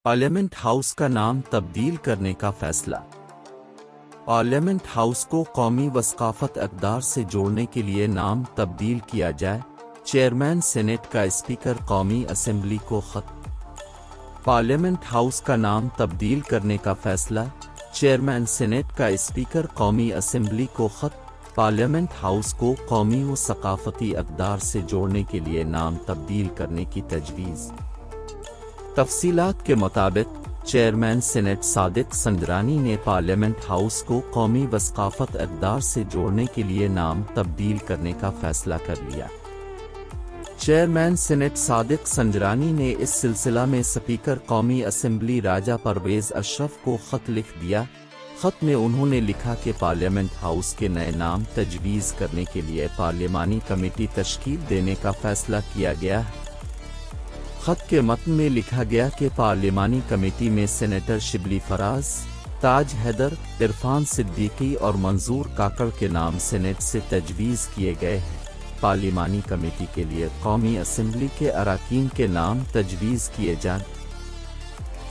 Parliament house کا نام تبدیل کرنے کا فیصلہ۔ پارلیمنٹ ہاؤس کو قومی و ثقافت اقدار سے جوڑنے کے لیے نام تبدیل کیا جائے، چیئرمین سینیٹ کا اسپیکر قومی اسمبلی کو خط۔ پارلیمنٹ ہاؤس کا نام تبدیل کرنے کا فیصلہ، چیئرمین سینیٹ کا اسپیکر قومی اسمبلی کو خط۔ پارلیمنٹ ہاؤس کو قومی و ثقافتی اقدار سے جوڑنے کے لیے نام تبدیل کرنے کی تجویز۔ تفصیلات کے مطابق چیئرمین سینیٹ صادق سنجرانی نے پارلیمنٹ ہاؤس کو قومی و ثقافت اقدار سے جوڑنے کے لیے نام تبدیل کرنے کا فیصلہ کر لیا۔ چیئرمین سینیٹ صادق سنجرانی نے اس سلسلہ میں اسپیکر قومی اسمبلی راجہ پرویز اشرف کو خط لکھ دیا۔ خط میں انہوں نے لکھا کہ پارلیمنٹ ہاؤس کے نئے نام تجویز کرنے کے لیے پارلیمانی کمیٹی تشکیل دینے کا فیصلہ کیا گیا ہے۔ خط کے متن میں لکھا گیا کہ پارلیمانی کمیٹی میں سینیٹر شبلی فراز، تاج حیدر، عرفان صدیقی اور منظور کاکڑ کے نام سینیٹ سے تجویز کیے گئے ہیں۔ پارلیمانی کمیٹی کے لیے قومی اسمبلی کے اراکین کے نام تجویز کیے جائیں۔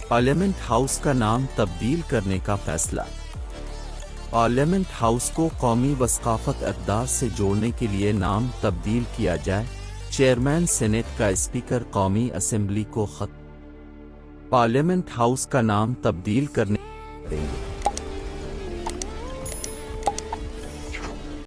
پارلیمنٹ ہاؤس کا نام تبدیل کرنے کا فیصلہ۔ پارلیمنٹ ہاؤس کو قومی و ثقافت اقدار سے جوڑنے کے لیے نام تبدیل کیا جائے، چیئرمین سینیٹ کا اسپیکر قومی اسمبلی کو خط۔ پارلیمنٹ ہاؤس کا نام تبدیل کرنے دیں گے۔